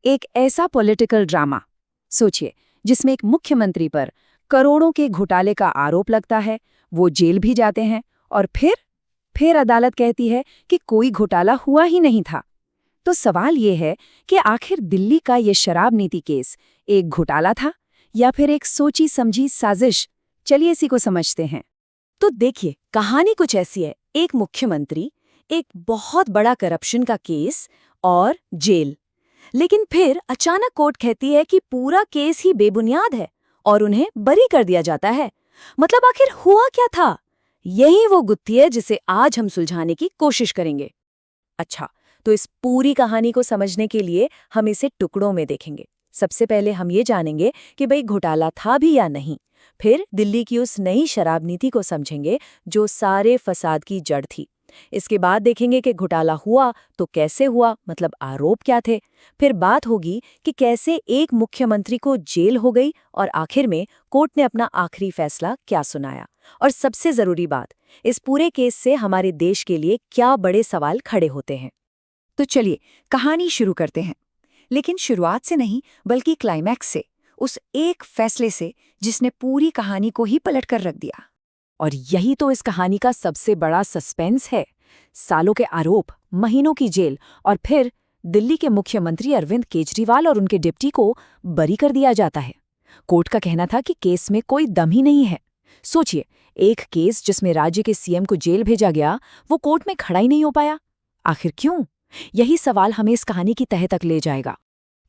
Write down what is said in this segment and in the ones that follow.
एक ऐसा political drama सोचिए जिसमें एक मुख्यमंत्री पर करोड़ों के घोटाले का आरोप लगता है, वो जेल भी जाते हैं और फिर अदालत कहती है कि कोई घोटाला हुआ ही नहीं था। तो सवाल ये है कि आखिर दिल्ली का ये शराब नीति केस एक घोटाला था या फिर एक सोची समझी साजिश। चलिए इसी को समझते हैं। तो देखिए, कहानी कुछ ऐसी है। एक मुख्यमंत्री, एक बहुत बड़ा करप्शन का केस और जेल। लेकिन फिर अचानक कोर्ट कहती है कि पूरा केस ही बेबुनियाद है और उन्हें बरी कर दिया जाता है। मतलब आखिर हुआ क्या था? यही वो गुत्थी है जिसे आज हम सुलझाने की कोशिश करेंगे। अच्छा, तो इस पूरी कहानी को समझने के लिए हम इसे टुकड़ों में देखेंगे। सबसे पहले हम ये जानेंगे कि भाई घोटाला था भी या नहीं। फिर दिल्ली की उस नई शराब नीति को समझेंगे जो सारे फसाद की जड़ थी। इसके बाद देखेंगे कि घोटाला हुआ तो कैसे हुआ, मतलब आरोप क्या थे। फिर बात होगी कि कैसे एक मुख्यमंत्री को जेल हो गई और आखिर में कोर्ट ने अपना आखिरी फैसला क्या सुनाया। और सबसे जरूरी बात, इस पूरे केस से हमारे देश के लिए क्या बड़े सवाल खड़े होते हैं। तो चलिए कहानी शुरू करते हैं, लेकिन शुरुआत से नहीं बल्कि क्लाइमैक्स से, उस एक फैसले से जिसने पूरी कहानी को ही पलट कर रख दिया। और यही तो इस कहानी का सबसे बड़ा सस्पेंस है। सालों के आरोप, महीनों की जेल और फिर दिल्ली के मुख्यमंत्री अरविंद केजरीवाल और उनके डिप्टी को बरी कर दिया जाता है। कोर्ट का कहना था कि केस में कोई दम ही नहीं है। सोचिए, एक केस जिसमें राज्य के सीएम को जेल भेजा गया, वो कोर्ट में खड़ा ही नहीं हो पाया। आखिर क्यों? यही सवाल हमें इस कहानी की तह तक ले जाएगा।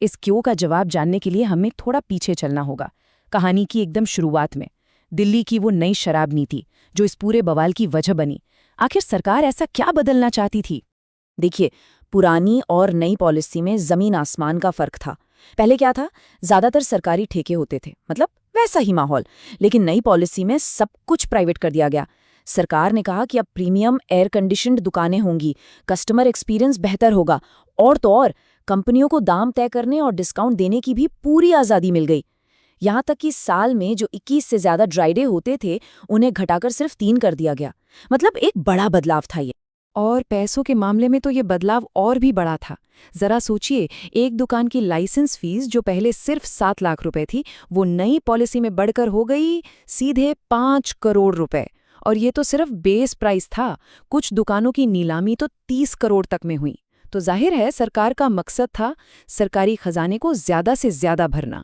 इस क्यों का जवाब जानने के लिए हमें थोड़ा पीछे चलना होगा, कहानी की एकदम शुरुआत में। दिल्ली की वो नई शराब नीति जो इस पूरे बवाल की वजह बनी। आखिर सरकार ऐसा क्या बदलना चाहती थी? देखिए, पुरानी और नई पॉलिसी में जमीन आसमान का फर्क था। पहले क्या था, ज्यादातर सरकारी ठेके होते थे, मतलब वैसा ही माहौल। लेकिन नई पॉलिसी में सब कुछ प्राइवेट कर दिया गया। सरकार ने कहा कि अब प्रीमियम एयर कंडीशन्ड दुकानें होंगी, कस्टमर एक्सपीरियंस बेहतर होगा, और तो और कंपनियों को दाम तय करने और डिस्काउंट देने की भी पूरी आज़ादी मिल गई। यहाँ तक कि साल में जो 21 से ज्यादा ड्राई डे होते थे, उन्हें घटाकर सिर्फ 3 कर दिया गया। मतलब एक बड़ा बदलाव था ये। और पैसों के मामले में तो ये बदलाव और भी बड़ा था। जरा सोचिए, एक दुकान की लाइसेंस फीस जो पहले सिर्फ 7 लाख रुपए थी, वो नई पॉलिसी में बढ़कर हो गई सीधे 5 करोड़ रुपए। और ये तो सिर्फ बेस प्राइस था। कुछ दुकानों की नीलामी तो 30 करोड़ तक में हुई। तो जाहिर है सरकार का मकसद था सरकारी खजाने को ज्यादा से ज्यादा भरना।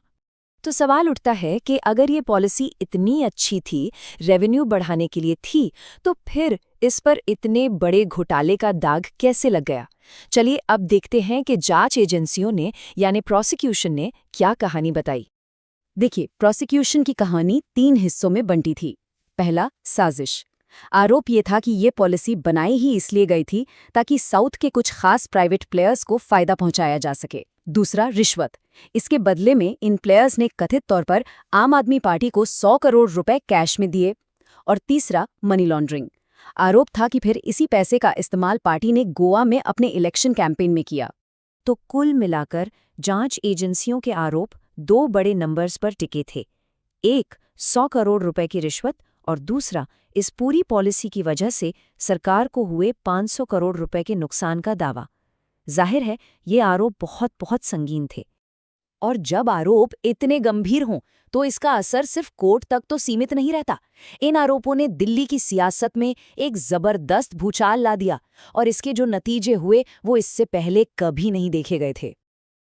तो सवाल उठता है कि अगर ये पॉलिसी इतनी अच्छी थी, रेवेन्यू बढ़ाने के लिए थी, तो फिर इस पर इतने बड़े घोटाले का दाग कैसे लग गया? चलिए अब देखते हैं कि जांच एजेंसियों ने यानी प्रोसिक्यूशन ने क्या कहानी बताई। देखिए, प्रोसिक्यूशन की कहानी 3 हिस्सों में बंटी थी। पहला, साजिश। आरोप ये था कि ये पॉलिसी बनाई ही इसलिए गई थी ताकि साउथ के कुछ खास प्राइवेट प्लेयर्स को फायदा पहुंचाया जा सके। दूसरा, रिश्वत। इसके बदले में इन प्लेयर्स ने कथित तौर पर आम आदमी पार्टी को 100 करोड़ रुपए कैश में दिए। और तीसरा, मनी लॉन्ड्रिंग। आरोप था कि फिर इसी पैसे का इस्तेमाल पार्टी ने गोवा में अपने इलेक्शन कैंपेन में किया। तो कुल मिलाकर जांच एजेंसियों के आरोप 2 बड़े नंबर्स पर टिके थे। एक, 100 करोड़ रुपए की रिश्वत, और दूसरा, इस पूरी पॉलिसी की वजह से सरकार को हुए 500 करोड़ रुपए के नुकसान का दावा। जाहिर है ये आरोप बहुत बहुत संगीन थे। और जब आरोप इतने गंभीर हों तो इसका असर सिर्फ कोर्ट तक तो सीमित नहीं रहता। इन आरोपों ने दिल्ली की सियासत में एक जबरदस्त भूचाल ला दिया और इसके जो नतीजे हुए वो इससे पहले कभी नहीं देखे गए थे।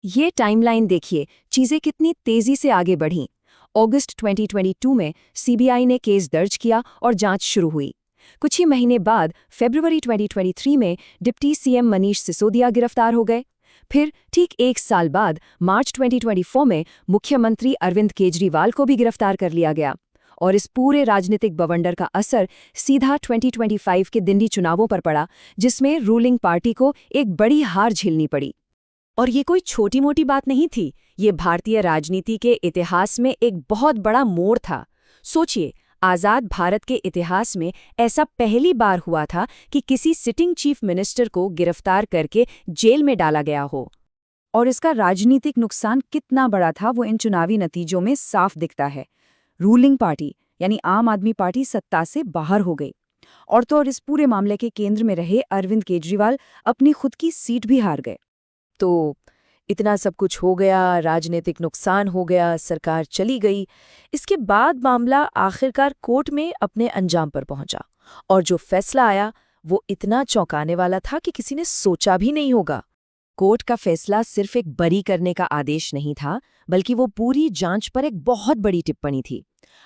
ये टाइमलाइन देखिए, चीजें कितनी तेजी से आगे बढ़ीं। अगस्त 2022 में सीबीआई ने केस दर्ज किया और जांच शुरू हुई। कुछ ही महीने बाद फरवरी 2023 में डिप्टी सीएम मनीष सिसोदिया गिरफ्तार हो गए। फिर ठीक 1 साल बाद मार्च 2024 में मुख्यमंत्री अरविंद केजरीवाल को भी गिरफ्तार कर लिया गया। और इस पूरे राजनीतिक बवंडर का असर सीधा 2025 के दिल्ली चुनावों पर पड़ा, जिसमें रूलिंग पार्टी को एक बड़ी हार झेलनी पड़ी। और ये कोई छोटी मोटी बात नहीं थी, ये भारतीय राजनीति के इतिहास में एक बहुत बड़ा मोड़ था। सोचिए, आज़ाद भारत के इतिहास में ऐसा पहली बार हुआ था कि किसी सिटिंग चीफ मिनिस्टर को गिरफ्तार करके जेल में डाला गया हो। और इसका राजनीतिक नुकसान कितना बड़ा था वो इन चुनावी नतीजों में साफ दिखता है। रूलिंग पार्टी यानी आम आदमी पार्टी सत्ता से बाहर हो गई। और तो और इस पूरे मामले के केंद्र में रहे अरविंद केजरीवाल अपनी खुद की सीट भी हार गए। तो इतना सब कुछ हो गया, राजनीतिक नुकसान हो गया, सरकार चली गई। इसके बाद मामला आखिरकार कोर्ट में अपने अंजाम पर पहुंचा और जो फैसला आया वो इतना चौंकाने वाला था कि किसी ने सोचा भी नहीं होगा। कोर्ट का फैसला सिर्फ एक बरी करने का आदेश नहीं था, बल्कि वो पूरी जांच पर एक बहुत बड़ी टिप्पणी थी।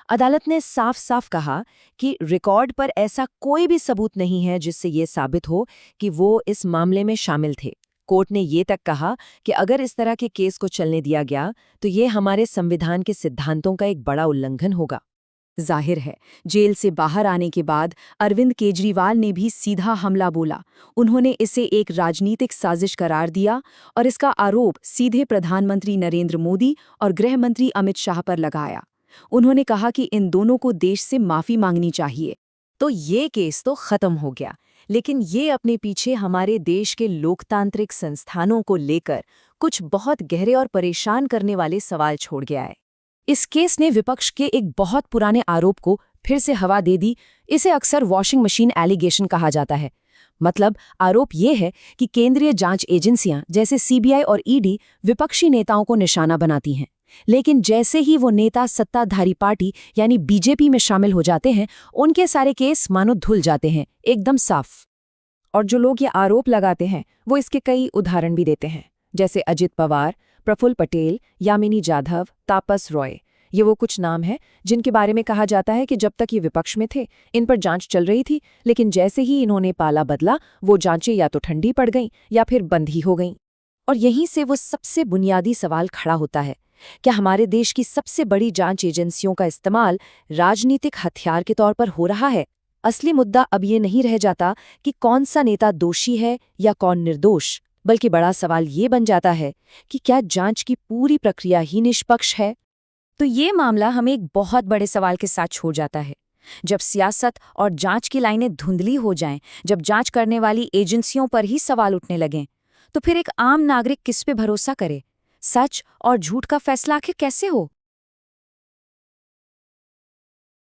अदालत ने साफ साफ कहा कि रिकॉर्ड पर ऐसा कोई भी सबूत नहीं है जिससे ये साबित हो कि वो इस मामले में शामिल थे। कोर्ट ने ये तक कहा कि अगर इस तरह के केस को चलने दिया गया तो ये हमारे संविधान के सिद्धांतों का एक बड़ा उल्लंघन होगा। जाहिर है, जेल से बाहर आने के बाद अरविंद केजरीवाल ने भी सीधा हमला बोला। उन्होंने इसे एक राजनीतिक साजिश करार दिया और इसका आरोप सीधे प्रधानमंत्री नरेंद्र मोदी और गृह मंत्री अमित शाह पर लगाया। उन्होंने कहा कि इन दोनों को देश से माफी मांगनी चाहिए। तो ये केस तो खत्म हो गया, लेकिन ये अपने पीछे हमारे देश के लोकतांत्रिक संस्थानों को लेकर कुछ बहुत गहरे और परेशान करने वाले सवाल छोड़ गया है। इस केस ने विपक्ष के एक बहुत पुराने आरोप को फिर से हवा दे दी। इसे अक्सर वॉशिंग मशीन एलिगेशन कहा जाता है। मतलब आरोप ये है कि केंद्रीय जांच एजेंसियां जैसे सीबीआई और ईडी विपक्षी नेताओं को निशाना बनाती हैं, लेकिन जैसे ही वो नेता सत्ताधारी पार्टी यानी बीजेपी में शामिल हो जाते हैं, उनके सारे केस मानो धुल जाते हैं, एकदम साफ। और जो लोग ये आरोप लगाते हैं वो इसके कई उदाहरण भी देते हैं, जैसे अजित पवार, प्रफुल्ल पटेल, यामिनी जाधव, तापस रॉय। ये वो कुछ नाम हैं जिनके बारे में कहा जाता है कि जब तक ये विपक्ष में थे इन पर जांच चल रही थी, लेकिन जैसे ही इन्होंने पाला बदला वो जांचें या तो ठंडी पड़ गईं या फिर बंद ही हो गईं। और यहीं से वो सबसे बुनियादी सवाल खड़ा होता है, क्या हमारे देश की सबसे बड़ी जांच एजेंसियों का इस्तेमाल राजनीतिक हथियार के तौर पर हो रहा है? असली मुद्दा अब ये नहीं रह जाता कि कौन सा नेता दोषी है या कौन निर्दोष, बल्कि बड़ा सवाल ये बन जाता है कि क्या जांच की पूरी प्रक्रिया ही निष्पक्ष है? तो ये मामला हमें एक बहुत बड़े सवाल के साथ छोड़ जाता है। जब सियासत और जांच की लाइनें धुंधली हो जाएं, जब जांच करने वाली एजेंसियों पर ही सवाल उठने लगें, तो फिर एक आम नागरिक किस पे भरोसा करे? सच और झूठ का फैसला आखिर कैसे हो?